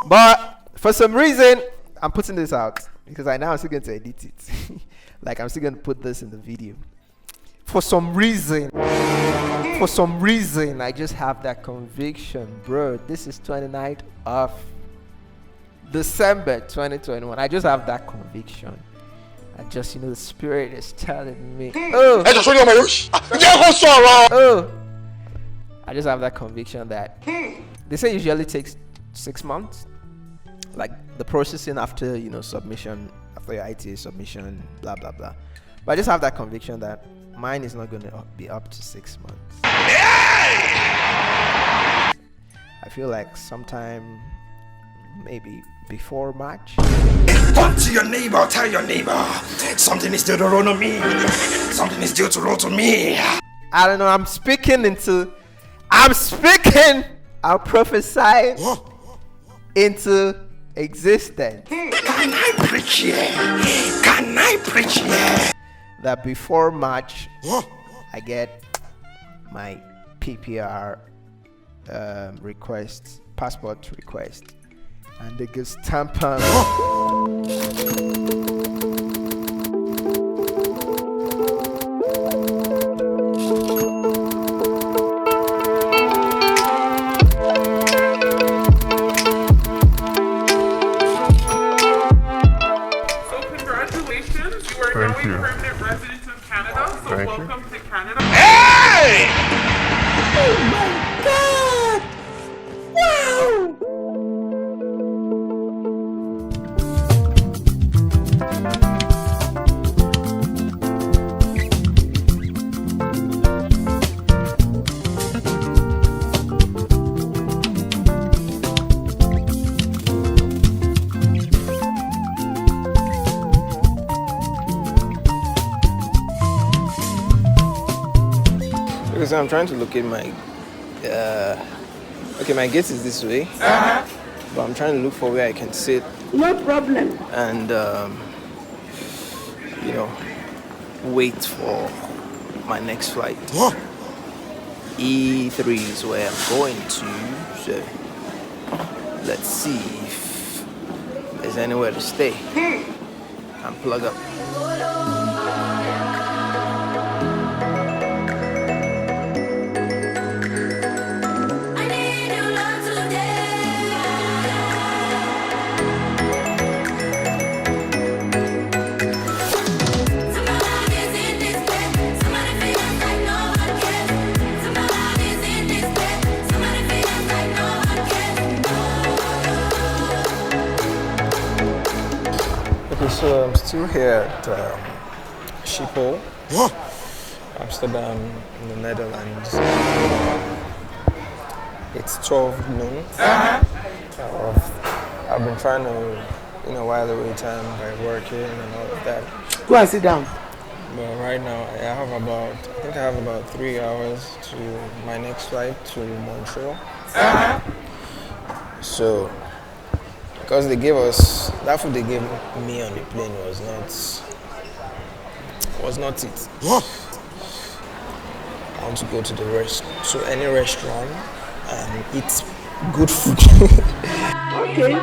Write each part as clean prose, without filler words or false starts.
But for some reason, I'm putting this out because I know I'm still going to edit it. Like I'm still going to put this in the video. For some reason, I just have that conviction, bro. This is 29th of December 2021. I just have that conviction. I just, the spirit is telling me, oh, I just have that conviction that they say usually takes 6 months, like the processing after, submission, after your ITA submission, blah, blah, blah. But I just have that conviction that mine is not going to be up to 6 months. I feel like sometime maybe before March. Talk to your neighbor, tell your neighbor, something is due to roll on me. Something is due to roll to me. I don't know, I'm prophesying into existence. Can I preach here? Can I preach here? That before March, I get my PPR request, passport request, and they give stamp on. Congratulations, you are now a permanent resident of Canada, so welcome to Canada. Hey! Oh my God! Wow! Because I'm trying to locate my okay, my gate is this way, but I'm trying to look for where I can sit. No problem. And wait for my next flight. E3 is where I'm going to, so let's see if there's anywhere to stay and plug up. So I'm still here at Schiphol, Amsterdam, in the Netherlands. It's 12 noon. I've been trying to, while away time by working and all of that. Go and sit down. But right now I have about 3 hours to my next flight to Montreal. So, because they gave us, that food they gave me on the plane was not it. I want to go to any restaurant and eat good food. Okay.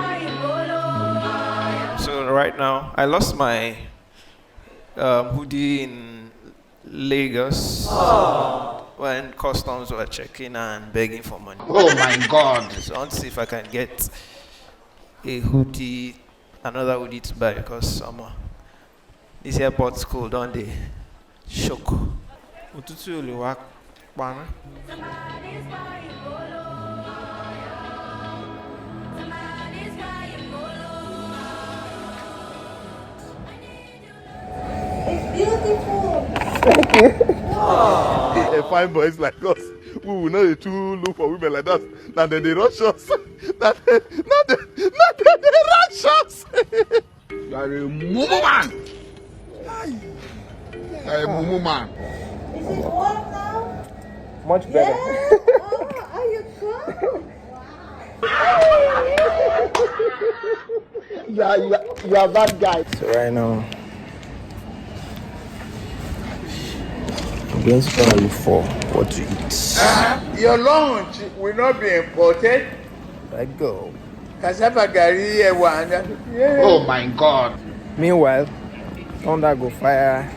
So right now, I lost my hoodie in Lagos when customs were checking and begging for money. Oh my God. So I want to see if I can get a hoodie, another hoodie to buy, because this airport school don't they shock. Ututu oliwa pana. It's beautiful. Thank you. A fine boys like us, we will not too look for women like that. Now they rush us. Now they rush us. You are a mumu man. You are a mumu man. Is it warm now? Much better. Yeah. Oh, are you cold? You are that guy. So right now, I'm going to try to look for what to eat. Your lunch will not be imported. I go. Oh my God. Meanwhile, Thunder go fire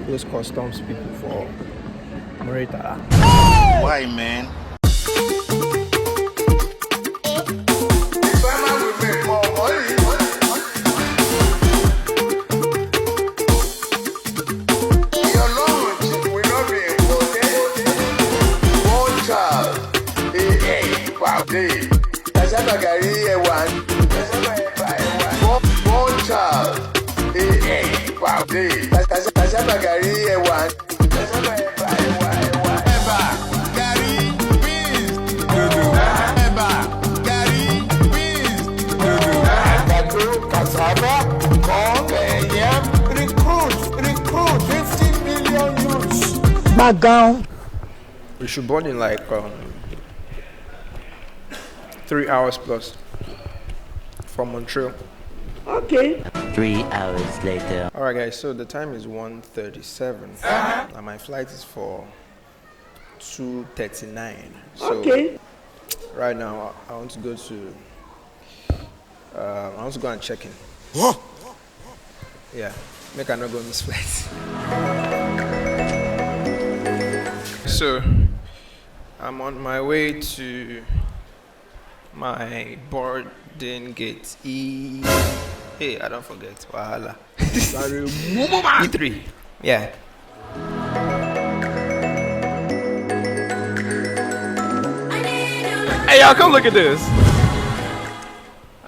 those customs people for Montreal. Why, man? We should board in like 3 hours plus from Montreal. Okay. 3 hours later. Alright guys, so the time is 1:37 and my flight is for 2:39. So Okay. right now I want to go to and check in. Yeah, make I not go miss flight. So I'm on my way to my boarding gate E. Hey, I don't forget. Wahala. E3. Yeah. Hey, y'all, come look at this.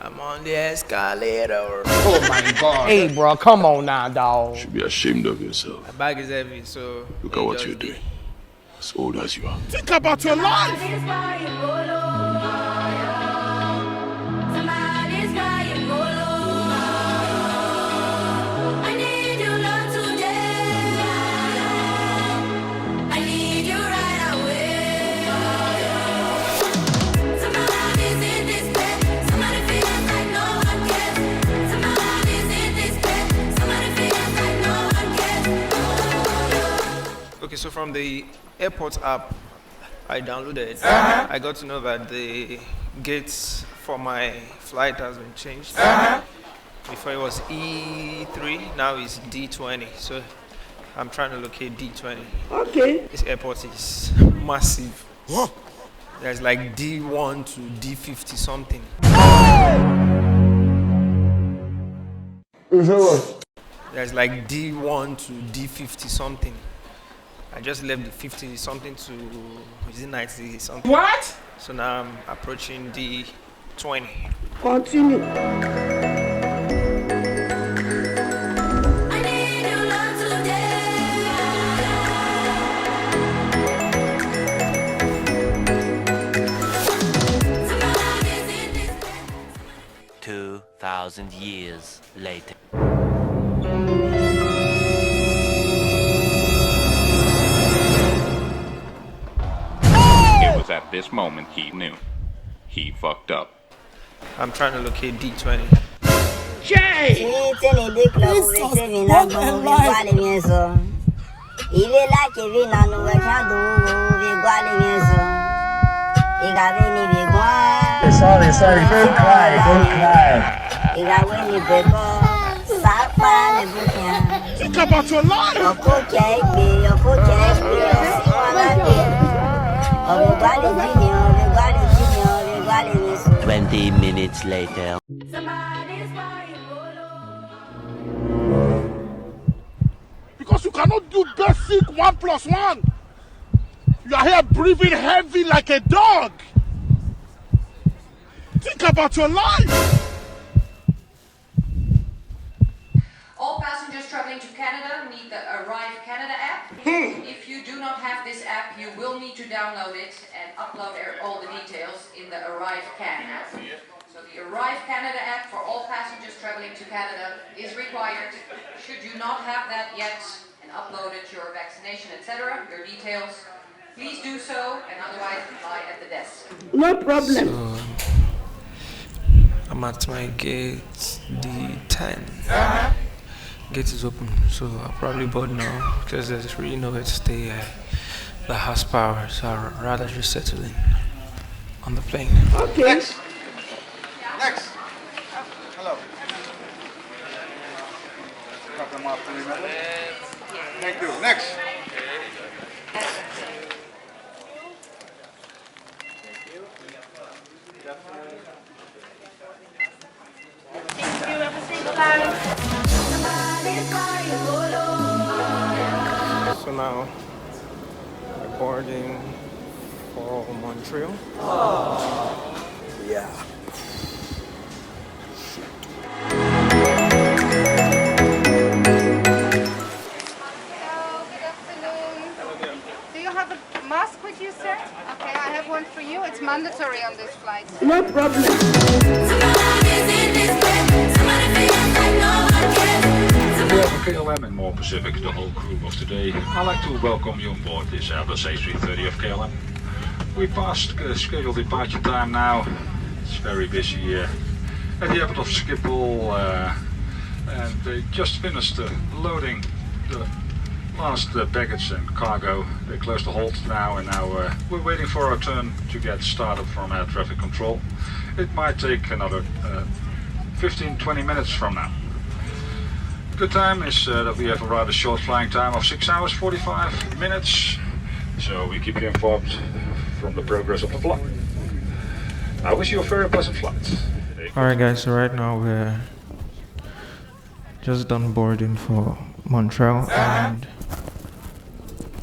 I'm on the escalator. Oh my God. Hey, bro, come on now, dog. You should be ashamed of yourself. My bag is heavy, so Look at what you're doing. As old as you are. Think about your life. Okay, so from the airport app I downloaded, I got to know that the gates for my flight has been changed. Before it was E3, now it's D20. So I'm trying to locate D20. Okay. This airport is massive. There's like D1 to D50 something. There's like D1 to D50 something. I just left the 50 something to, is it 90 something? What? So now I'm approaching D20. Continue. Thousand years later. It was at this moment he knew. He fucked up. I'm trying to locate D20. Sorry, don't cry. Think about your life. 20 minutes later. Because you cannot do basic 1 + 1. You are here breathing heavy like a dog. Think about your life. All passengers traveling to Canada need the Arrive Canada app. If you do not have this app, you will need to download it and upload all the details in the Arrive Can app. So the Arrive Canada app for all passengers traveling to Canada is required. Should you not have that yet and uploaded your vaccination, etc., your details, please do so, and otherwise apply at the desk. No problem. So, I'm at my gate D10. Gate is open, so I'll probably board now because there's really nowhere to stay at the house power, so I'd rather just settle in on the plane. Okay. Next. Thank you. Next. So now we're boarding for Montreal. Yeah. Mask with you, sir? Okay, I have one for you. It's mandatory on this flight. No problem. KLM and more Pacific, the whole crew of today. I'd like to welcome you on board this Airbus A330 of KLM. We passed scheduled departure time now. It's very busy here at the airport of Schiphol, and they just finished loading the last baggage and cargo. They closed the hold now, and now we're waiting for our turn to get started from air traffic control. It might take another 15-20 minutes from now. Good time is that we have a rather short flying time of 6 hours 45 minutes, so we keep you informed from the progress of the flight. I wish you a very pleasant flight. Alright guys, so right now we're just done boarding for Montreal, and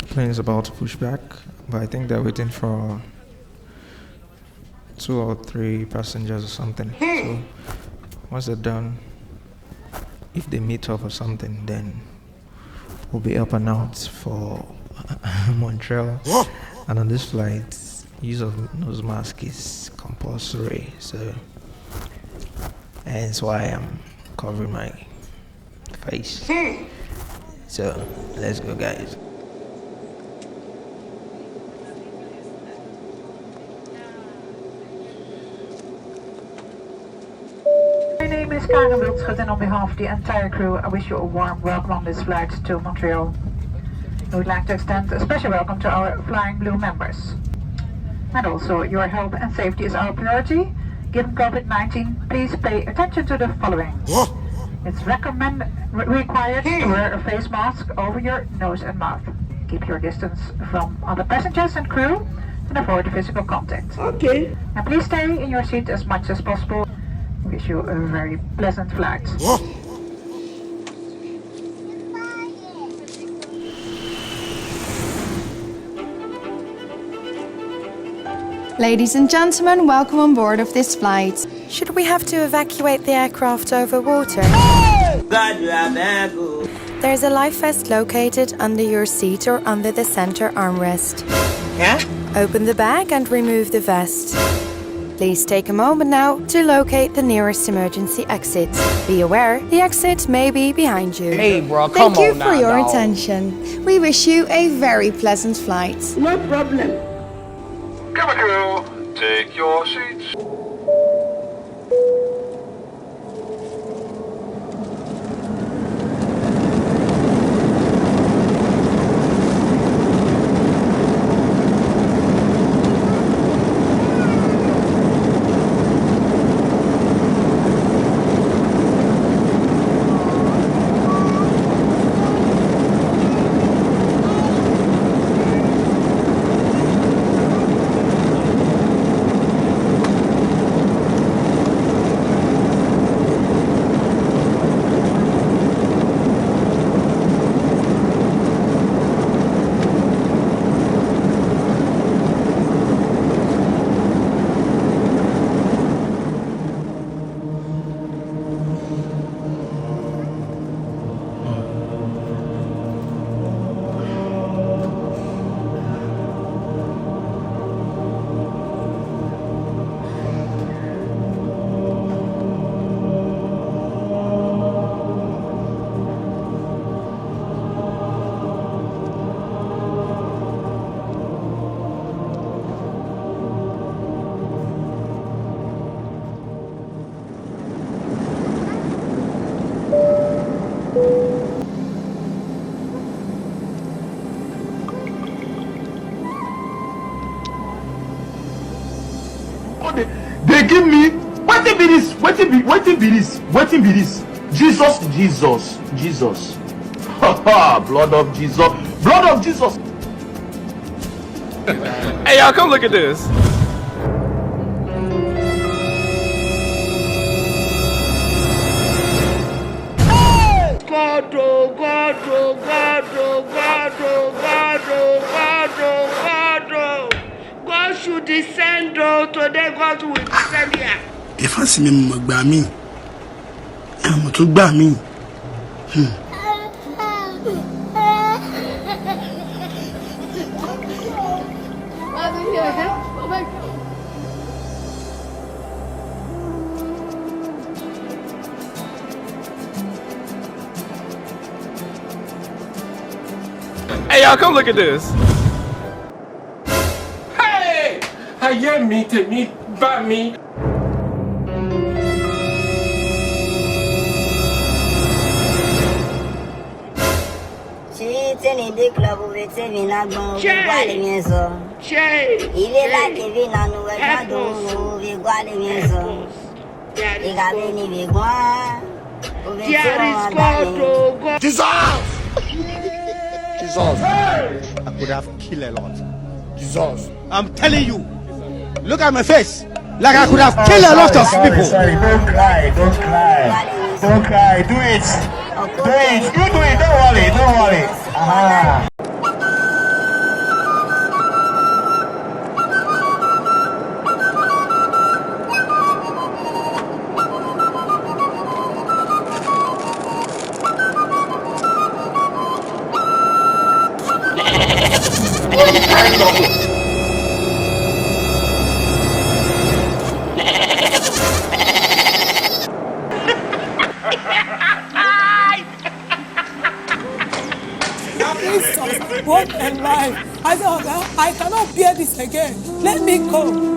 plane is about to push back, but I think they're waiting for 2 or 3 passengers or something. So once they're done, if they meet up or something, then we'll be up and out for Montreal. And on this flight, use of nose mask is compulsory, so hence why I'm covering my face. So let's go, guys. My name is 𝒂𝒊𝒏𝒆𝒓, and on behalf of the entire crew, I wish you a warm welcome on this flight to Montreal. We would like to extend a special welcome to our Flying Blue members. And also, your health and safety is our priority. Given COVID-19, please pay attention to the following. It's required to wear a face mask over your nose and mouth. Keep your distance from other passengers and crew and avoid physical contact. Okay. And please stay in your seat as much as possible. Wish you a very pleasant flight. Ladies and gentlemen, welcome on board of this flight. Should we have to evacuate the aircraft over water? There's a life vest located under your seat or under the center armrest. Yeah? Open the bag and remove the vest. Please take a moment now to locate the nearest emergency exit. Be aware, the exit may be behind you. Hey, bro, come on now. Thank you for your attention. We wish you a very pleasant flight. No problem. Cabin crew, take your seats. They give me what be this? Jesus. Blood of Jesus. Blood of Jesus. Hey, y'all, come look at this. God, oh, God, oh, God, oh, God, oh, God, oh, God, oh, God, oh. God should descend, oh, today God will descend here. If I see me, Magami, I'm to Bami. Hey, y'all, come look at this. Hey! I am meeting me, but me. Jesus. I could have killed a lot. Jesus. I'm telling you. Look at my face. Like I could have killed a lot of people. Sorry, don't cry, don't cry. Don't cry, do it. Do it, you do it, don't worry, don't worry. Aha. What a life! I cannot bear this again. Let me go.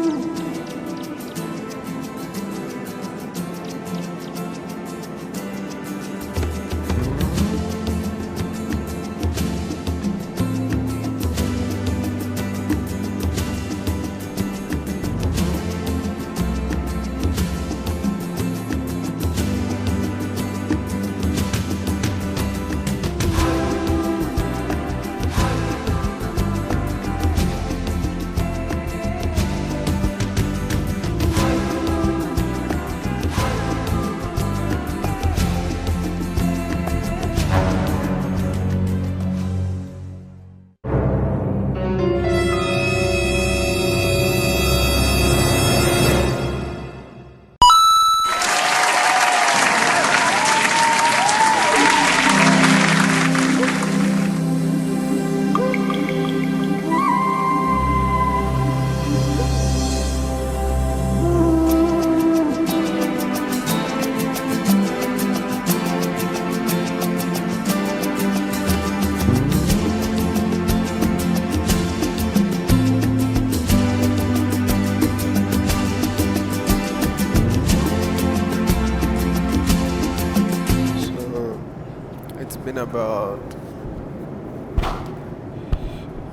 About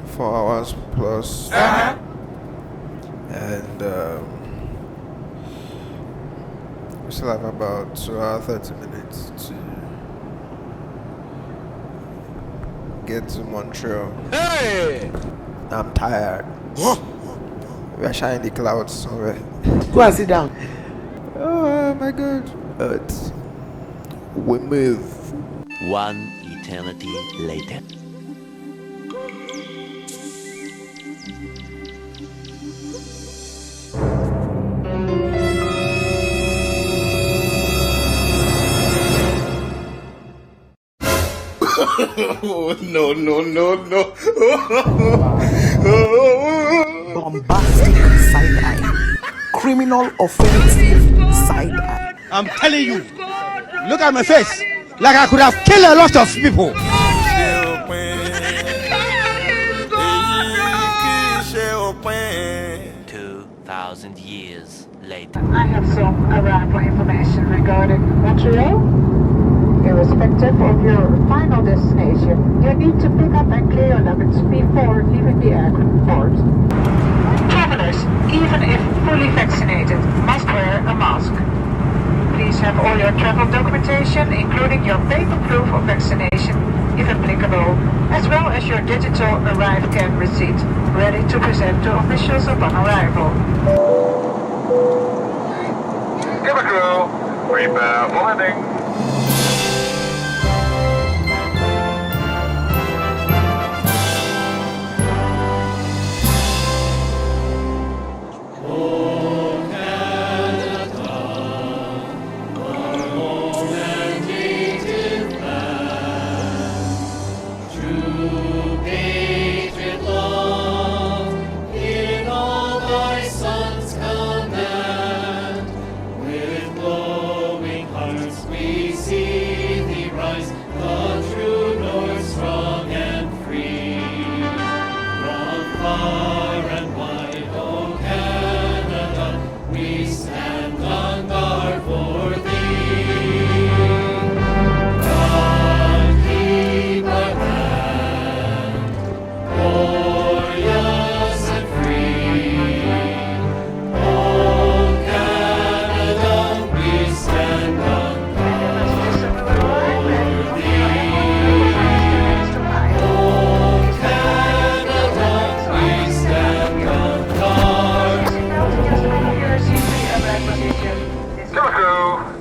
4 hours plus, and we still have about 2 hours 30 minutes to get to Montreal. Hey! I'm tired. We are shining the clouds somewhere. Go and sit down. Oh my God! But we move. One eternity later. No, no, no, no. Bombastic side-eye. Criminal offensive side-eye. I'm telling you. Look at my face. Like I could have killed a lot of people. 2,000 years later. I have some arrival information regarding Montreal. Irrespective of your final destination, you need to pick up and clear your luggage before leaving the airport. Travelers, even if fully vaccinated, must wear a mask. Please have all your travel documentation, including your paper proof of vaccination, if applicable, as well as your digital ArriveCAN receipt, ready to present to officials upon arrival. Cabin crew, prepare for landing.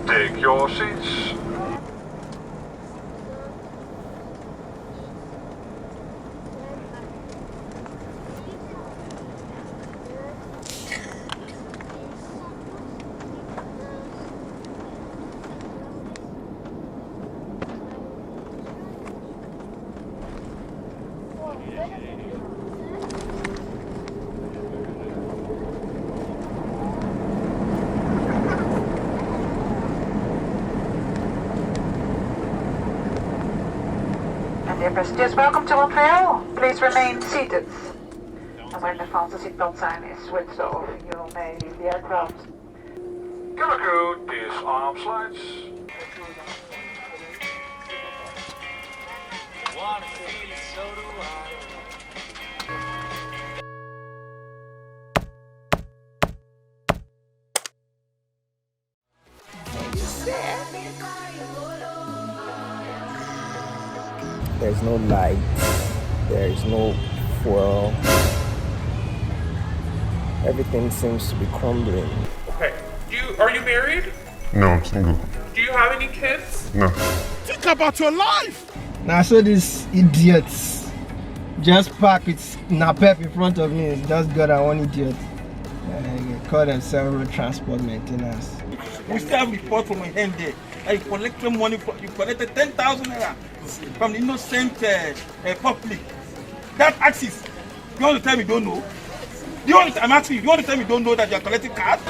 Take your seats. Dear passengers, welcome to Montreal. Please remain seated. And when the fasten seatbelt sign is switched off, you may leave the aircraft. Cabin crew, disarm slides. There's no light, there is no fuel. Everything seems to be crumbling. Okay. Are you married? No, I'm single. Do you have any kids? No. Think about your life. Now, so these idiots just park with Napep in front of me. Just got one idiot. Call themselves road transport maintenance. We still have a report from my hand there. I collected money you collected 10,000 naira from the innocent public. That axis. You want to tell me you don't know? I'm asking you want to tell me you don't know that you are collecting cards?